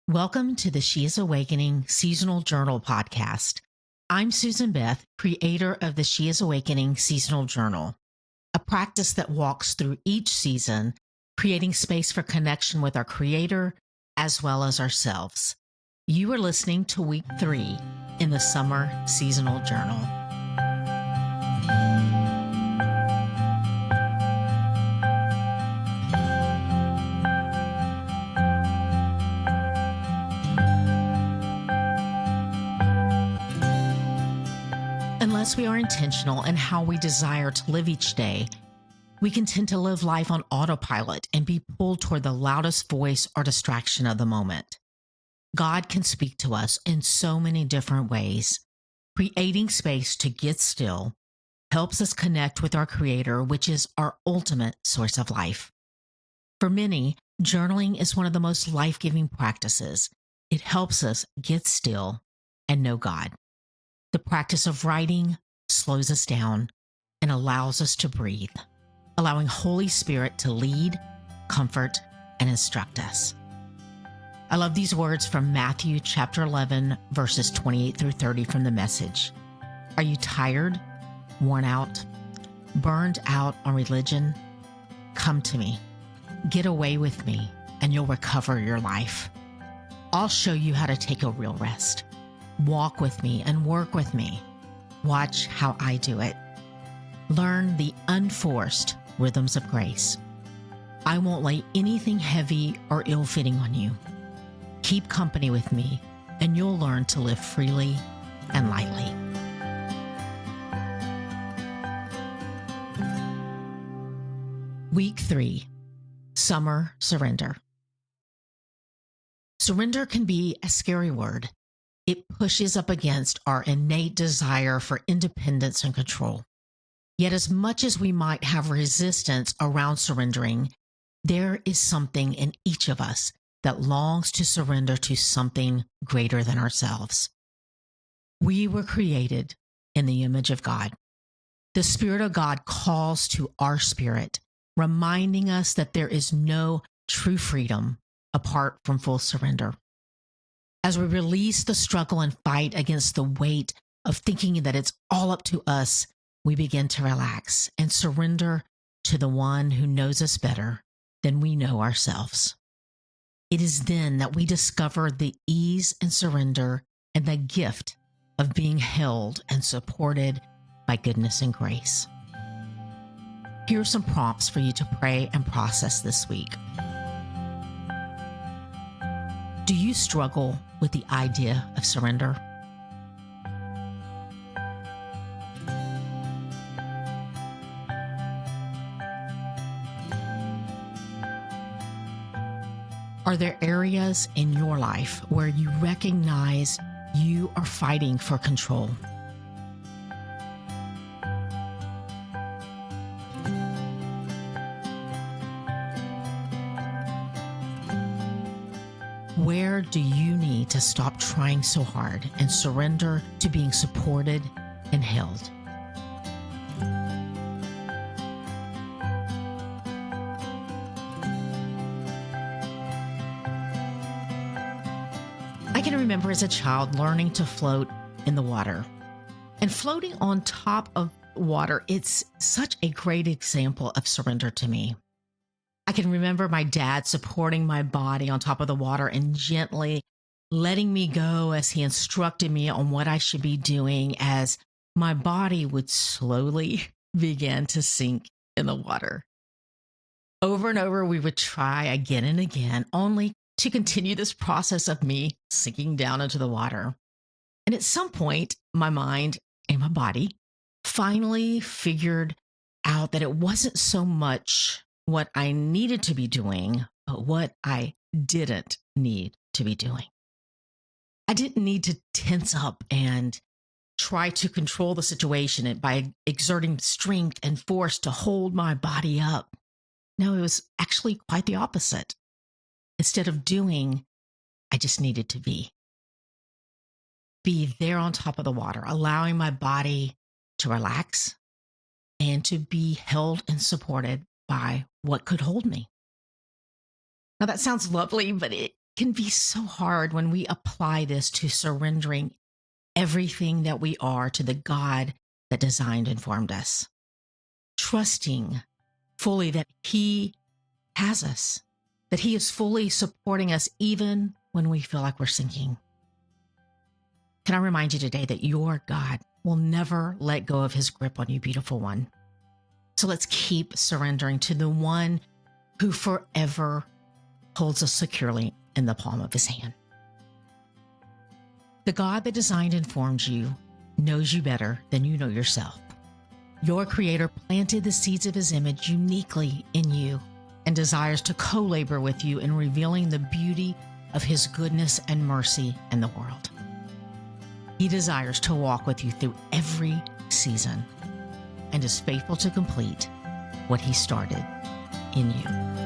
Welcome to the She is Awakening Seasonal Journal podcast. I'm Susan Beth, creator of the She is Awakening Seasonal Journal, a practice that walks through each season, creating space for connection with our Creator as well as ourselves. You are listening to week 3 in the Summer Seasonal Journal. Unless we are intentional in how we desire to live each day, we can tend to live life on autopilot and be pulled toward the loudest voice or distraction of the moment. God can speak to us in so many different ways. Creating space to get still helps us connect with our Creator, which is our ultimate source of life. For many, journaling is one of the most life-giving practices. It helps us get still and know God. The practice of writing slows us down and allows us to breathe, allowing Holy Spirit to lead, comfort, and instruct us. I love these words from Matthew chapter 11, verses 28 through 30 from the Message. Are you tired, worn out, burned out on religion? Come to me. Get away with me, and you'll recover your life. I'll show you how to take a real rest. Walk with me and work with me. Watch how I do it. Learn the unforced rhythms of grace. I won't lay anything heavy or ill-fitting on you. Keep company with me, and you'll learn to live freely and lightly. Week 3, Summer Surrender. Surrender can be a scary word. It pushes up against our innate desire for independence and control. Yet as much as we might have resistance around surrendering, there is something in each of us that longs to surrender to something greater than ourselves. We were created in the image of God. The Spirit of God calls to our spirit, reminding us that there is no true freedom apart from full surrender. As we release the struggle and fight against the weight of thinking that it's all up to us, we begin to relax and surrender to the one who knows us better than we know ourselves. It is then that we discover the ease and surrender and the gift of being held and supported by goodness and grace. Here are some prompts for you to pray and process this week. Do you struggle with the idea of surrender? Are there areas in your life where you recognize you are fighting for control? Where do you need to stop trying so hard and surrender to being supported and held? I can remember as a child learning to float in the water. And floating on top of water, it's such a great example of surrender to me. I can remember my dad supporting my body on top of the water and gently letting me go as he instructed me on what I should be doing as my body would slowly begin to sink in the water. Over and over, we would try again and again, only to continue this process of me sinking down into the water. And at some point, my mind and my body finally figured out that it wasn't so much what I needed to be doing, but what I didn't need to be doing. I didn't need to tense up and try to control the situation by exerting strength and force to hold my body up. No, it was actually quite the opposite. Instead of doing, I just needed to be. Be there on top of the water, allowing my body to relax and to be held and supported by what could hold me. Now that sounds lovely, but can be so hard when we apply this to surrendering everything that we are to the God that designed and formed us, trusting fully that He has us, that He is fully supporting us even when we feel like we're sinking. Can I remind you today that your God will never let go of His grip on you, beautiful one? So let's keep surrendering to the one who forever holds us securely in the palm of His hand. The God that designed and formed you knows you better than you know yourself. Your Creator planted the seeds of His image uniquely in you and desires to co-labor with you in revealing the beauty of His goodness and mercy in the world. He desires to walk with you through every season and is faithful to complete what He started in you.